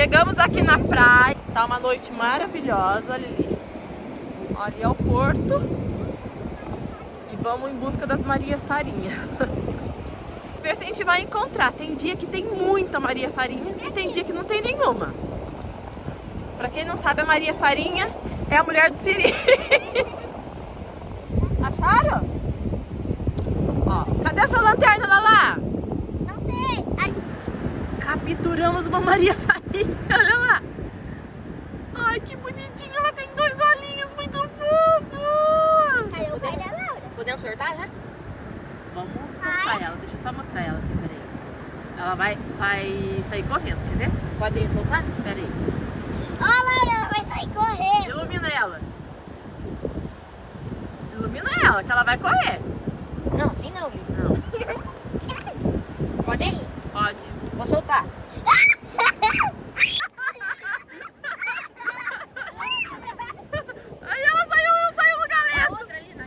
Chegamos aqui na praia, tá uma noite maravilhosa, olha ali. Ali é o porto. E vamos em busca das Marias Farinha. Ver se a gente vai encontrar. Tem dia que tem muita Maria Farinha e tem dia que não tem nenhuma. Pra quem não sabe, a Maria Farinha é a mulher do Siri. Acharam? Ó, cadê a sua lanterna, Lala? Não sei. Ai. Capturamos uma Maria Farinha, olha lá. Ai, que bonitinha, ela tem dois olhinhos muito fofos. Cadê o pai da Laura? Podemos sortar já? Vamos soltar ela, deixa eu só mostrar ela aqui, peraí. Ela vai sair correndo, quer ver? Pode soltar? Peraí. Ó, Laura, ela vai sair correndo. Ilumina ela. Ilumina ela, que ela vai correr. Não, sim não, Lívia. Não. Pode ir? Pode. Vou soltar. Aí ela saiu no A galeto. outra ali na...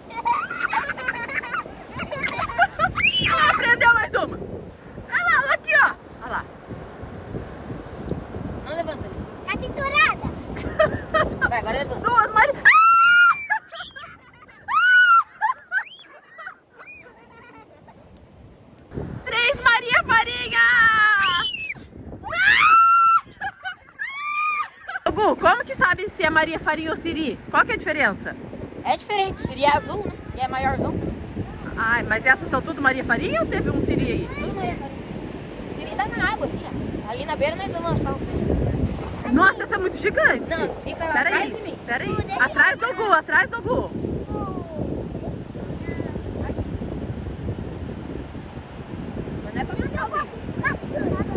Ela prendeu mais uma. Olha lá, ela aqui, ó. Olha lá. Não levanta ali. Capturada. Vai, agora levanta. Duas Maria... Três Maria Farinha! Gu, como que sabe se é Maria Farinha ou Siri? Qual que é a diferença? É diferente, seria azul, né? E é maiorzão também. Ai, mas essas são tudo Maria Farinha ou teve um Siri aí? Tudo Maria Farinha. Seria dá na água, assim, ó. Ali na beira nós vamos lançar o Farinha. Nossa, essa é muito gigante. Não, fica lá Peraí, atrás de mim. peraí. Deixa eu Atrás do Gu, atrás do Gu. Mas não é pra mim não, filho.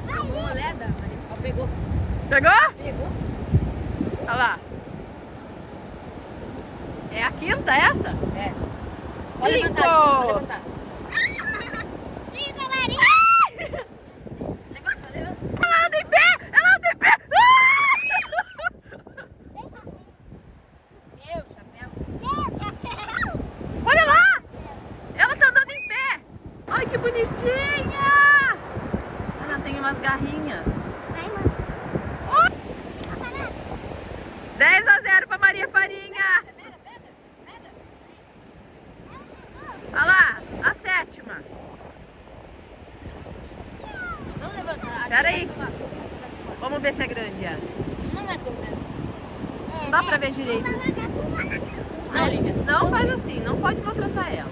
Pegou uma olhada, Maria. Ó, pegou. Pegou? Pegou. Olha lá. É a quinta essa? É. Pode Cinco. levantar, pode levantar. Cinco, Maria. Levanta, levanta. Ela anda em pé! Ela anda em pé! Meu chapéu. Meu chapéu. Olha lá! Ela tá andando em pé! Ai, que bonitinha! Ela tem umas garrinhas. Vai, mano. 10-0 pra Maria Farinha! Pega, pega, pega. Olha lá, a sétima. Não levanta. Aqui Pera aí. vai pro lado. Vamos ver se é grande ela. Não é tão grande. Não dá pra ver direito. Não, Lívia. Não faz assim, não pode maltratar ela.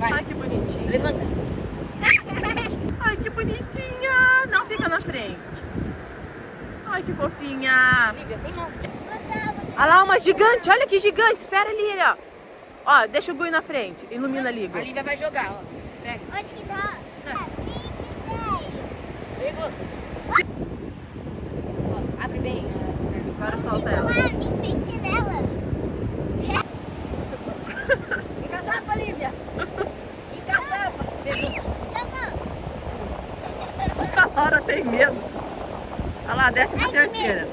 Ai, Vai, que bonitinha. levanta. Ai, que bonitinha. Não fica na frente. Ai, que fofinha. Lívia, assim não. Olha lá, uma gigante. Olha que gigante. Espera ali, ó. Ó, deixa o Gui na frente. Ilumina ali, A Gui. Lívia vai jogar, ó. Pega. Onde que tá? Não. 5, 6. Pegou. Ó, abre bem. Agora solta Ficou ela. lá em frente dela. E caçapa, Lívia. E caçapa. Pegou. A Laura tem medo. Olha lá, 13ª.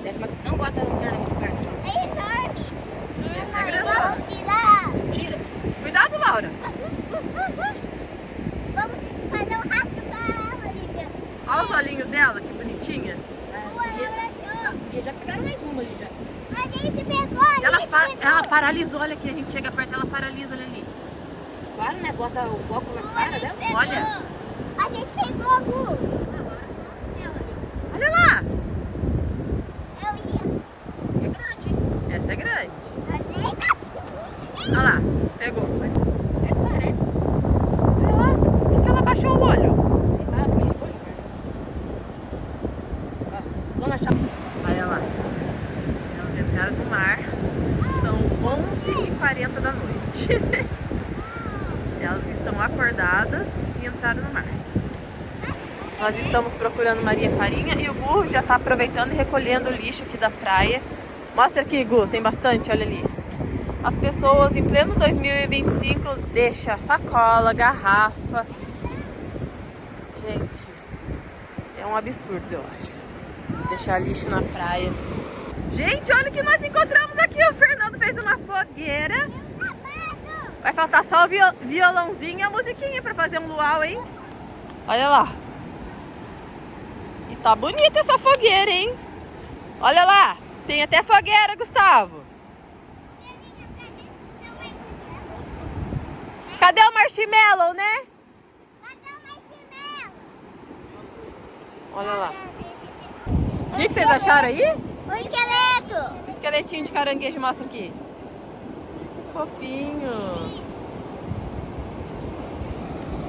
Décima... Não bota a lanterna muito perto, não. É enorme. Essa é grande. Vamos tirar. Tira. Cuidado, Laura. Vamos fazer um rastro para ela, Lívia. Olha os olhinhos dela, que bonitinha. Boa, Laura achou. E já pegaram mais uma ali já. A gente pegou, a gente pegou. Ela paralisou, olha aqui, a gente chega perto, ela paralisa, olha ali. Claro, né? Bota o foco na A cara gente dela. pegou. Olha. A gente pegou, Gu. Olha lá. Eu ia. É grande, hein? Essa é grande. Aceita. Olha lá, pegou. Parece. Olha lá, por que ela baixou o olho? Ah, foi de boa. Ó, vamos achar. Olha lá. Elas entraram no mar. São 11h40 da noite. Elas estão acordadas e entraram no mar. Nós estamos procurando Maria Farinha e o Gu já está aproveitando e recolhendo o lixo aqui da praia. Mostra aqui, Gu, tem bastante, olha ali. As pessoas em pleno 2025 deixam sacola, garrafa. Gente, é um absurdo, eu acho. Deixar lixo na praia. Gente, olha o que nós encontramos aqui. O Fernando fez uma fogueira. Vai faltar só o violãozinho e a musiquinha pra fazer um luau, hein? Olha lá. E tá bonita essa fogueira, hein? Olha lá. Tem até fogueira, Gustavo. Cadê o marshmallow, né? Olha lá. O que vocês acharam aí? O esqueleto. O esqueletinho de caranguejo, mostra aqui. Fofinho.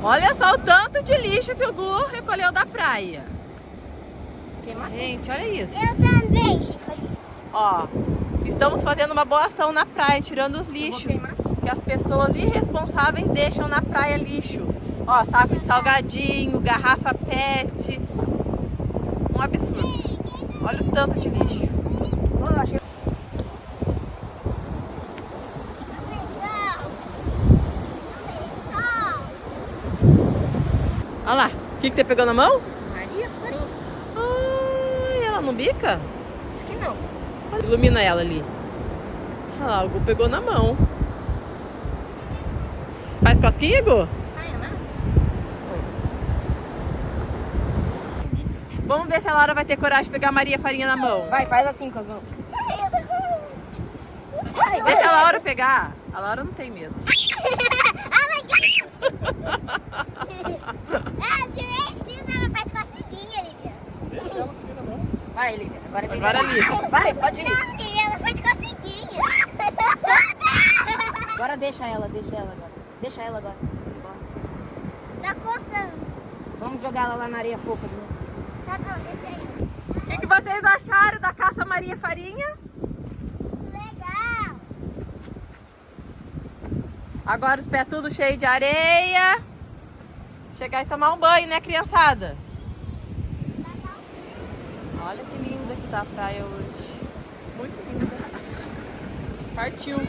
Olha só o tanto de lixo que o Gu recolheu da praia. Gente, olha isso. Eu também. Ó, estamos fazendo uma boa ação na praia, tirando os lixos que as pessoas irresponsáveis deixam na praia, lixos. Ó, saco de salgadinho, garrafa PET. Um absurdo. Olha o tanto de lixo. Eu achei... Olha lá, o que você pegou na mão? Maria Farinha. Ai, ela não bica? Acho que não. Ilumina ela ali. Olha lá, o Gu pegou na mão. Faz cosquinha, Gu? Ai, não. Vamos ver se a Laura vai ter coragem de pegar a Maria Farinha na mão. Vai, faz assim com as mãos. Deixa a Laura pegar. A Laura não tem medo. Faz cosquinha, Lívia. Vai, Lívia. Agora ali. Vai, pode ir. Não, Lívia, ela faz cosquinha. Agora deixa ela agora. Deixa ela agora. Bora. Tá coçando. Vamos jogar ela lá na areia fofa de novo. Tá bom, deixa aí. O que vocês acharam da caça Maria Farinha? Legal. Agora os pés tudo cheio de areia. Chegar e tomar um banho, né, criançada? Olha que linda que tá a praia hoje. Muito linda. Partiu.